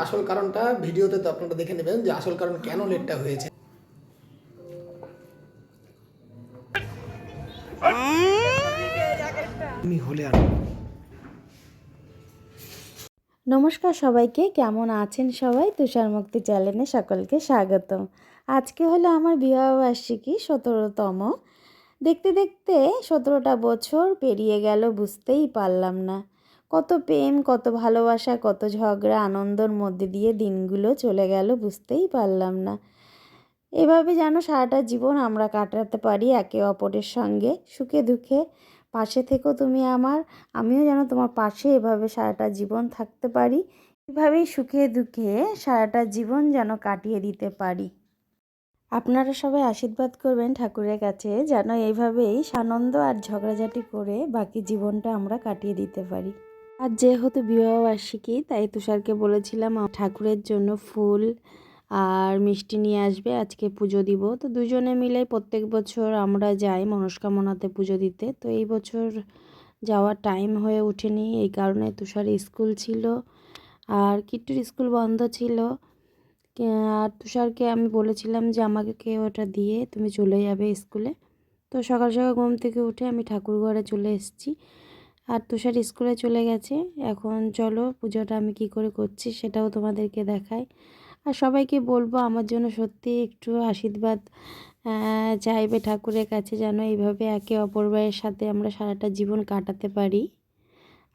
আসল কারণটা ভিডিওতে তো আপনারা দেখে নেবেন যে আসল কারণ কেন লেটটা হয়েছে। তুমি হলে আর নমস্কার সবাইকে, কেমন আছেন সবাই? তুষার মুক্তি চ্যানেলে সকলকে স্বাগতম। আজকে হলো আমার বিবাহবার্ষিকী 17তম। দেখতে দেখতে 17টা বছর পেরিয়ে গেল, বুঝতেই পারলাম না। কত প্রেম, কত ভালোবাসা, কত ঝগড়া, আনন্দর মধ্যে দিয়ে দিনগুলো চলে গেল, বুঝতেই পারলাম না। এভাবে যেন সারাটা জীবন আমরা কাটাতে পারি একে অপরের সঙ্গে, সুখে দুঃখে পাশে থেকো তুমি আমার, আমিও যেন তোমার পাশে এভাবে সারাটা জীবন থাকতে পারি। এভাবেই সুখে দুঃখে সারাটা জীবন যেন কাটিয়ে দিতে পারি। আপনারা সবাই আশীর্বাদ করবেন ঠাকুরের কাছে, যেন এইভাবেই আনন্দ আর ঝগড়াঝাটি করে বাকি জীবনটা আমরা কাটিয়ে দিতে পারি। আর যেহেতু বিবাহবার্ষিকী, তাই তুষারকে বলেছিলাম ঠাকুরের জন্য ফুল আর মিষ্টি নিয়ে আসবে, আজকে পুজো দিব। তো দুজনে মিলে প্রত্যেক বছর আমরা যাই মনস্কামনাতে পুজো দিতে। তো এই বছর যাওয়ার টাইম হয়ে ওঠেনি, এই কারণে তুষার স্কুল ছিল আর কিট্টুর স্কুল বন্ধ ছিল। আর তুষারকে আমি বলেছিলাম যে আমাকে ওটা দিয়ে তুমি চলে যাবে স্কুলে। তো সকাল সকাল ঘুম থেকে উঠে আমি ঠাকুর ঘরে চলে এসেছি আর তুষার স্কুলে চলে গেছে। এখন চলো পুজোটা আমি কি করে করছি সেটাও তোমাদেরকে দেখাই। আর সবাইকে বলবো আমার জন্য সত্যি একটু আশীর্বাদ চাইবে ঠাকুরের কাছে, যেন এইভাবে একে অপরের সাথে আমরা সারাটা জীবন কাটাতে পারি।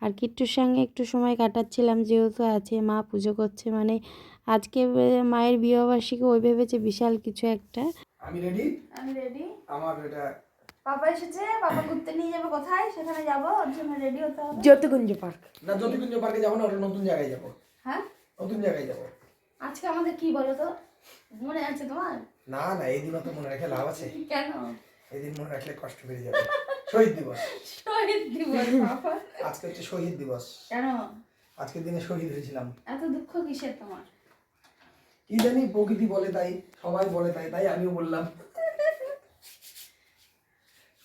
আর কিট্টুর সঙ্গে একটু সময় কাটাচ্ছিলাম, যেহেতু আছে মা পুজো করছে, মানে আজকে মায়ের বিবাহবার্ষিকী, ওই ভেবেছে বিশাল কিছু একটা। আমি রেডি। আমি রেডি। আমার এটা পাপা এসেছে, পাপা ঘুরতে নিয়ে যাবে কোথায়, সেখানে যাবো, ওর জন্য রেডি হতে হবে। জ্যোতিকুঞ্জ পার্ক। না, জ্যোতিকুঞ্জ পার্কে যাবো না, ওটা নতুন জায়গায় যাবো। হ্যাঁ, নতুন জায়গায় যাবো। আজকে আমাদের কি বলো তো, মনে আছে তোমার? না না, এই দিন তো মনে রেখে লাভ আছে? কেন? এই দিন মনে রাখলে কষ্ট বেড়ে যাবে। শহীদ দিবস। শহীদ দিবস বাবা। আজকে হচ্ছে শহীদ দিবস। কেন আজকের দিনে শহীদ হয়েছিলাম। এত দুঃখ কিসের তোমার? কি জানি, প্রকৃতি বলে তাই, সবাই বলে তাই, তাই আমিও বললাম।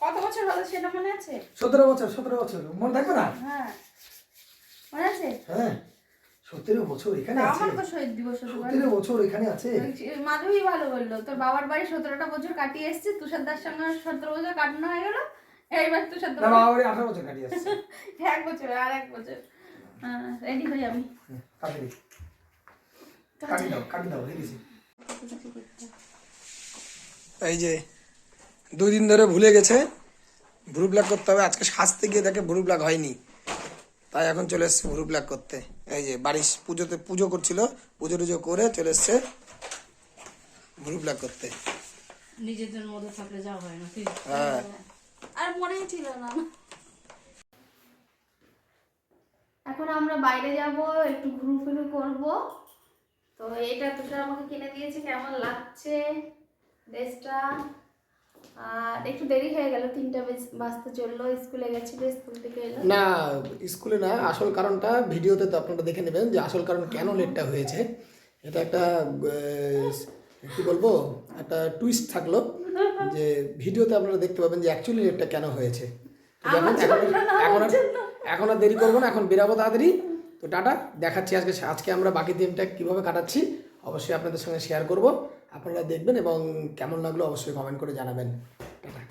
কত বছর হলো সেটা মনে আছে? 17 বছর, 17 বছর মনে থাকবে না? হ্যাঁ মনে আছে। হ্যাঁ, 17 বছর এখানে আছে। আমার তো শহীদ দিবস হতে পারে। 17 বছর এখানে আছে। মাধবী ভালো বললো, তোর বাবার বাড়ি 17টা বছর কাটিয়ে এসেছি, তুষার দার সঙ্গে 17 বছর কাটানো হয়ে গেল। এইবার তুষার না, বাবা বাড়ি 18 বছর কাটিয়ে আসছে। এক বছর আর এক বছর। রেডি হই আমি। কাটি কাটি দাও, কাটি দাও, দেখেছি। এই যে 2 দিন ধরে ভুলে গেছে ভ্রু ব্ল্যাক করতে হবে, আজকে সাজতে গিয়ে দেখে ভ্রু ব্ল্যাক হয়নি, তাই এখন চলে এসছে ভ্রু ব্ল্যাক করতে। এই যে বাড়ির পুজোতে পুজো করছিল, পুজো টুজো করে চলে এসছে ভ্রু ব্ল্যাক করতে। নিজেদের মধ্যে থাকলে যাওয়া হয় না। হ্যাঁ, আর মনেই ছিল না। এখন আমরা বাইরে যাব, একটু ঘুরু করব। তো এটা তুষার আমাকে কিনে দিয়েছে, কেমন লাগছে ড্রেসটা। আর একটু দেরি হয়ে গেল, 3টা বাজতে চললো, স্কুলে গেছিল, স্কুল থেকে এলো না স্কুলে না, আসল কারণটা ভিডিওতে তো আপনারা দেখে নেবেন যে আসল কারণ কেন লেটটা হয়েছে। এটা একটা কি বলবো, একটা টুইস্ট থাকলো যে ভিডিওতে আপনারা দেখতে পাবেন যে অ্যাকচুয়ালি লেটটা কেন হয়েছে। তো এখন এখন আর এখন আর দেরি করবো না, এখন বেরাবো তাড়াতাড়ি। তো টাটা, দেখাচ্ছি আজকে আজকে আমরা বাকি দিনটা কীভাবে কাটাচ্ছি অবশ্যই আপনাদের সঙ্গে শেয়ার করব, আপনারা দেখবেন এবং কেমন লাগলো অবশ্যই কমেন্ট করে জানাবেন। টাটা।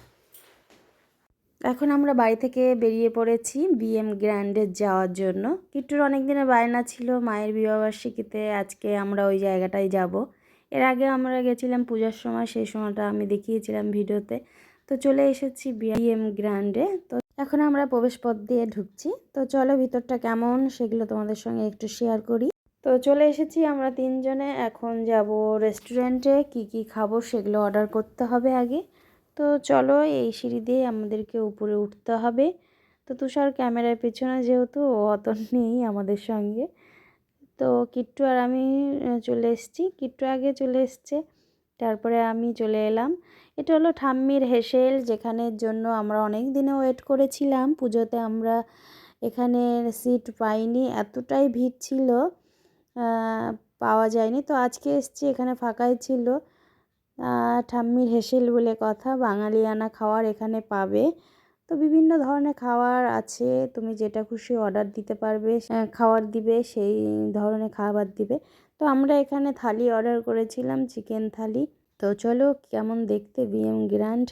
এখন আমরা বাড়ি থেকে বেরিয়ে পড়েছি বিএম গ্র্যান্ডে যাওয়ার জন্য। কিট্টুর অনেক দিনের বায়না ছিল মায়ের বিবাহবার্ষিকীতে আজকে আমরা ওই জায়গাটায় যাব। এর আগে আমরা গেছিলাম পূজার সময়, সেই সময়টা আমি দেখিয়েছিলাম ভিডিওতে। তো চলে এসেছি বিএম গ্র্যান্ডে। তো এখন আমরা প্রবেশপথ দিয়ে ঢুকছি। তো চলো ভিতরটা কেমন সেগুলো তোমাদের সঙ্গে একটু শেয়ার করি। তো চলে এসেছি আমরা 3 জনে, এখন যাব রেস্টুরেন্টে, কি খাবো সেগুলো অর্ডার করতে হবে আগে। তো চলো, এই সিঁড়ি দিয়ে আমাদেরকে উপরে উঠতে হবে। তো তুষার ক্যামেরার পেছনে, যেহেতু ও অত নেই আমাদের সঙ্গে। তো কিট্টু আর আমি চলে এসেছি, কিট্টু আগে চলে এসছে, তারপরে আমি চলে এলাম। এটা হলো ঠাম্মির হেসেল, যেখানের জন্য আমরা অনেক দিনে ওয়েট করেছিলাম। পুজোতে আমরা এখানে সিট পাইনি, এতটাই ভিড় ছিল, পাওয়া যায়নি। তো আজকে এসছি, এখানে ফাঁকাই ছিল। ঠাম্মির হেসেল বলে কথা, বাঙালিয়ানা খাওয়ার এখানে পাবে। তো বিভিন্ন ধরনের খাবার আছে, তুমি যেটা খুশি অর্ডার দিতে পারবে, খাবার দিবে, সেই ধরনের খাবার দিবে। তো আমরা এখানে থালি অর্ডার করেছিলাম, চিকেন থালি। তো চলো কেমন দেখতে বিএম গ্র্যান্ড।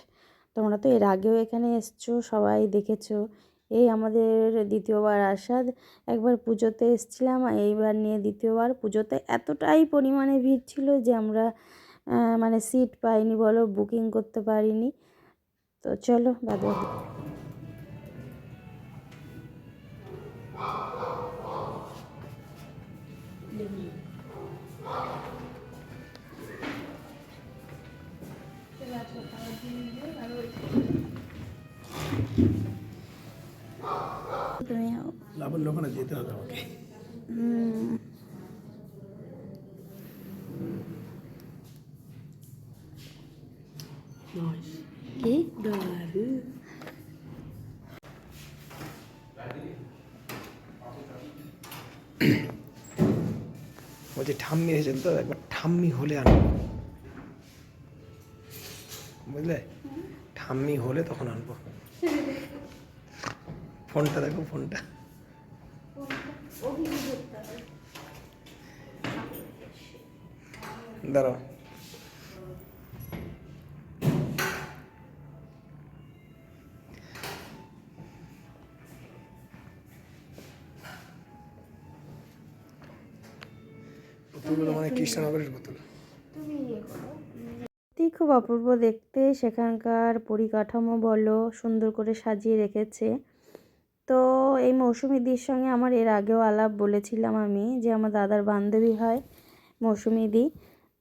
তোমরা তো এর আগেও এখানে এসছো, সবাই দেখেছো। এই আমাদের দ্বিতীয়বার আসা। একবার পুজোতে এসেছিলাম, এইবার নিয়ে দ্বিতীয়বার। পুজোতে এতটাই পরিমাণে ভিড় ছিল যে আমরা মানে সিট পাইনি বলো, বুকিং করতে পারিনি। তো চলো বাদ বাকি। তুমি লাভের ওখানে যেতে হবে আমাকে। কি বলছি ঠাম্মি এসেছেন তো, একবার ঠাম্মি হলে আনবো, বুঝলে? ঠাম্মি হলে তখন আনবো। ফোনটা দেখো, ফোনটা দাঁড়াও। বোতলগুলো মানে কৃষ্ণনগরের বোতল। সত্যি খুব অপূর্ব দেখতে, সেখানকার পরিকাঠামো বলো, সুন্দর করে সাজিয়ে রেখেছে। তো এই মৌসুমীদির সঙ্গে আমার এর আগেও আলাপ বলেছিলাম আমি, যে আমার দাদার বান্ধবী হয় মৌসুমীদি।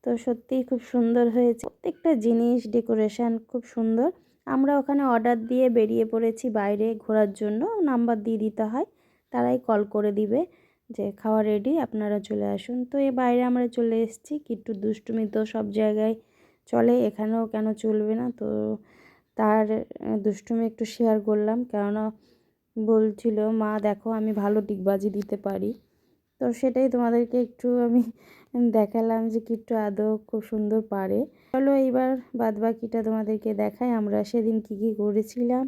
তো সত্যিই খুব সুন্দর হয়েছে, প্রত্যেকটা জিনিস ডেকোরেশন খুব সুন্দর। আমরা ওখানে অর্ডার দিয়ে বেরিয়ে পড়েছি বাইরে ঘোরার জন্য, নাম্বার দিয়ে দিতে হয়, তারাই কল করে দিবে যে খাওয়া রেডি, আপনারা চলে আসুন। তো এই বাইরে আমরা চলে এসেছি। কিট্টু দুষ্টুমি তো সব জায়গায় চলে, এখানেও কেন চলবে না। তো তার দুষ্টুমি একটু শেয়ার করলাম, কেননা বলছিল মা দেখো আমি ভালো ডিগবাজি দিতে পারি। তো সেটাই তোমাদেরকে একটু আমি দেখালাম যে কিট্টু আদৌ খুব সুন্দর পারে। চলো এইবার বাদবাকিটা তোমাদেরকে দেখাই আমরা সেদিন কি কি করেছিলাম।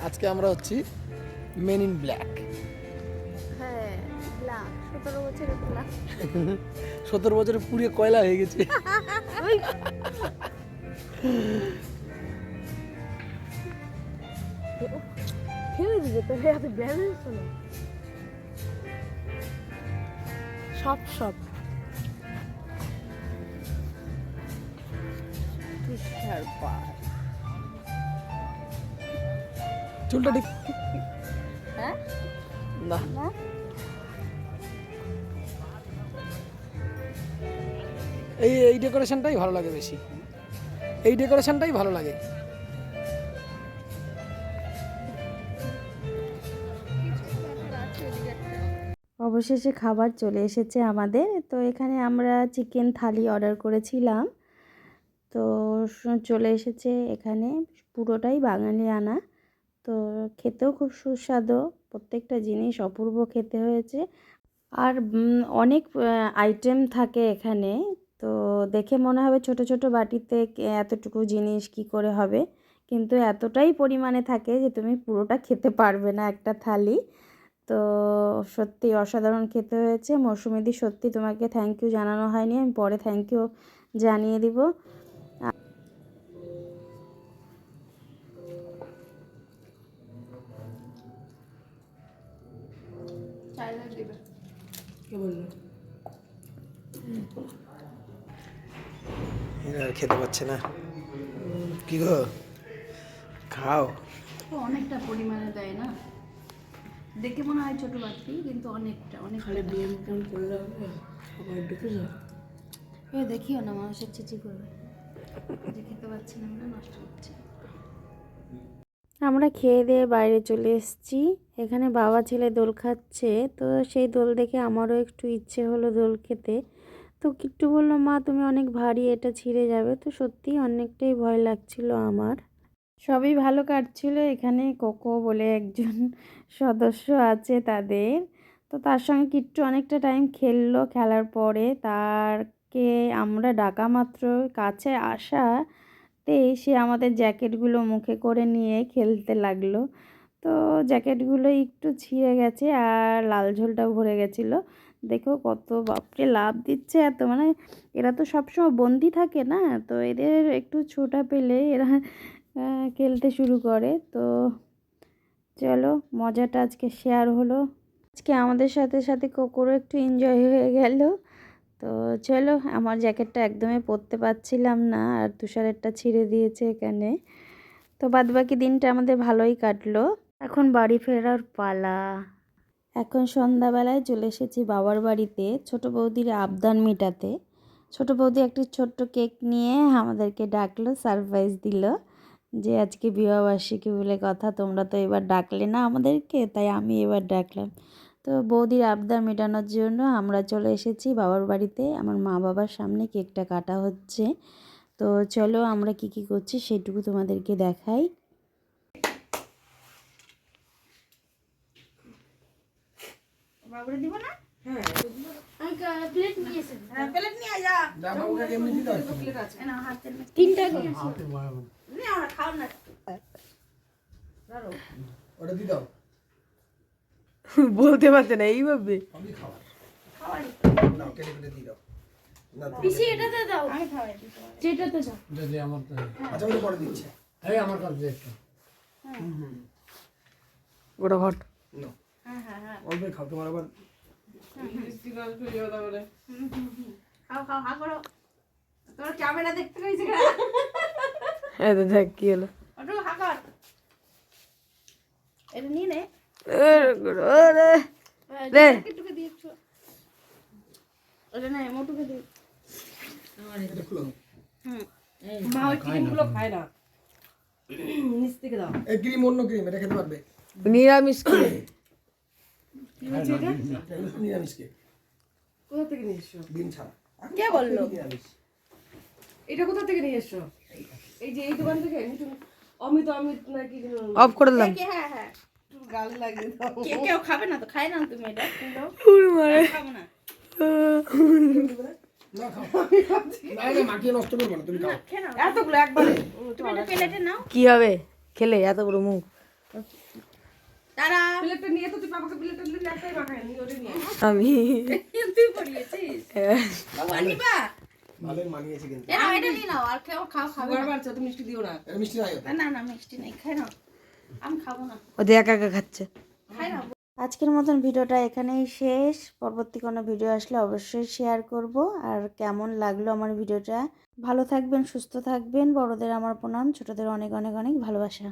আজকে আমরা হচ্ছি মেন ইন ব্ল্যাক। হ্যাঁ, ব্ল্যাক 17 বছরের ব্ল্যাক। 17 বছরে পুড়ে কয়লা হয়ে গেছে। ফেলে দিবে তো, এত ব্যালেন্স না সব সব তুষার পাহাড়। চুলটা ঠিক হ্যাঁ না, না এই এই ডেকোরেশনটাই ভালো লাগে বেশি, এই ডেকোরেশনটাই ভালো লাগে। অবশেষে খাবার চলে এসেছে আমাদের। তো এখানে আমরা চিকেন থালি অর্ডার করেছিলাম। তো চলে এসেছে এখানে, পুরোটাই বাঙালি আনা। তো খেতেও খুব সুস্বাদু, প্রত্যেকটা জিনিস অপূর্ব খেতে হয়েছে। আর অনেক আইটেম থাকে এখানে। তো দেখে মনে হবে ছোট ছোট বাটিতে এতটুকু জিনিস কি করে হবে, কিন্তু এতটাই পরিমাণে থাকে যে তুমি পুরোটা খেতে পারবে না একটা থালি। তো সত্যি অসাধারণ খেতে হয়েছে। মৌসুমীদি সত্যি তোমাকে থ্যাংক ইউ জানানো হয়নি, আমি পরে থ্যাংক ইউ জানিয়ে দিব। এরা আর খেতে পাচ্ছে না, কি গো খাও। অনেকটা পরিমাণে দেয় না, দেখে মনে হয় ছোট বাটি কিন্তু অনেকটা অনেক। দেখিও না মানুষের চিচি করবে যে খেতে পাচ্ছি না, মানে নষ্ট হচ্ছে। আমরা খেয়ে দিয়ে বাইরে চলে এসেছি। এখানে বাবা ছেলে দোল খাচ্ছে, তো সেই দোল দেখে আমারও একটু ইচ্ছে হলো দোল খেতে। তো কিট্টু বললো মা তুমি অনেক ভারী, এটা ছিঁড়ে যাবে। তো সত্যিই অনেকটাই ভয় লাগছিল আমার। সবই ভালো কাটছিল। এখানে কোকো বলে একজন সদস্য আছে তাদের, তো তার সঙ্গে কিট্টু অনেকটা টাইম খেললো। খেলার পরে তারকে আমরা ডাকা মাত্র কাছে আসাতেই সে আমাদের জ্যাকেটগুলো মুখে করে নিয়ে খেলতে লাগলো। তো জ্যাকেটগুলো একটু ছিঁড়ে গেছে আর লাল ঝোলটাও ভরে গেছিলো। দেখো কত বাপরে লাফ দিচ্ছে এত, মানে এরা তো সবসময় বন্দি থাকে না, তো এদের একটু ছোটা পেলে এরা খেলতে শুরু করে। তো চলো, মজাটা আজকে শেয়ার হলো। আজকে আমাদের সাথে সাথে কোকোরও একটু এনজয় হয়ে গেল। তো চলো, আমার জ্যাকেটটা একদমই পরতে পারছিলাম না আর তুষারেরটা ছিঁড়ে দিয়েছে এখানে। তো বাদবাকি দিনটা আমাদের ভালোই কাটলো। এখন বাড়ি ফেরার পালা। এখন সন্ধ্যাবেলায় চলে এসেছি বাবার বাড়িতে ছোট বৌদির আবদার মেটাতে। ছোট বৌদি একটি ছোট্ট কেক নিয়ে আমাদেরকে ডাকলো, সারপ্রাইজ দিল যে আজকে বিবাহবার্ষিকী বলে কথা, তোমরা তো এবার ডাকলে না আমাদেরকে, তাই আমি এবার ডাকলাম। তো বৌদির আবদার মেটানোর জন্য আমরা চলে এসেছি বাবার বাড়িতে। আমার মা বাবার সামনে কেকটা কাটা হচ্ছে। তো চলো আমরা কি কি করছি সেটুকু তোমাদেরকে দেখাই। বাবুরে দিব না? হ্যাঁ আমি প্লেট নিয়ে এসেছি। প্লেট নিয়ে আয় যা। যা বাবুকে এমনি দিতে হয়। প্লেট আছে না হাতে, তিনটা নিয়ে এসেছি। নে আমরা খাও না। ওটা দিয়ে দাও। বলতে পারছে না এইভাবে। সবই খাবার। খাওয়ারি নাও কেটে কেটে দিয়ে দাও। না পিসি এটাতে দাও, আমি খাওয়াই দিতে পারি। যেটাতে যাও। যদি আমার তো আচ্ছা ওটা পরে দিচ্ছে। এই আমার কাছে একটু ওটা ঘট। নাও হ্যাঁ হ্যাঁ হ্যাঁ, অল্পই খাও, তোমার আবার খাও খাও হা করো। তোর ক্যামেরা দেখতে কইছে না? এই তো দেখ কি হলো। ওটা হা কর। এটা নিয়ে নে। ওরে রে। কিটুকে দিয়ে একটু। ওটা না মোটুকে দিয়ে। এটা খুলো। মা ওই ক্রিমগুলো খায় না। নিচ থেকে দাও। এই ক্রিম অন্য ক্রিম, এটা খেতে পারবে। নিরামিষ করে। নিরামিষ কেক, কোথা থেকে নিয়ে এসছো? ডিম ছাড়া। কে বললো? নিরামিষ। এটা কোথা থেকে নিয়ে এসছো? এই যে এই দোকান থেকে অমিত নাকি অফ করে দিলাম। হ্যাঁ হ্যাঁ, গাল লাগিয়ে দাও। কেউ খাবে না তো, খাই না তুমি এটা। খাবো না। না খাও। না না মাখিয়ে নষ্ট করবো না, তুমি খাও। খেয়ে নাও। এতগুলো একবারে তুমি এটা প্লেটে নাও। কি হবে খেলে এত বড় মুখ? তারা প্লেটটা নিয়ে তো তুই বাবাকে প্লেটটা দিলে একটাই মাখায় নি ওরে নিয়ে। আমি তুই পড়িয়েছিস বাবা নিবা। ভালোই মানিয়েছে কিন্তু। এ নাও, এটা নিয়ে নাও আর খাও খাও খাবে সুগার না। বাড়ছে তো মিষ্টি দিও না। এটা মিষ্টি নাই ওটা। না না মিষ্টি নেই, খাই নাও। আমি খাবো না, ওদের একা একা খাচ্ছে। খাই নাও। আজকের মতন ভিডিওটা এখানেই শেষ। পরবর্তী কোনো ভিডিও আসলে অবশ্যই শেয়ার করব। আর কেমন লাগলো আমার ভিডিওটা, ভালো থাকবেন, সুস্থ থাকবেন। বড়দের আমার প্রণাম, ছোটদের অনেক অনেক অনেক ভালোবাসা।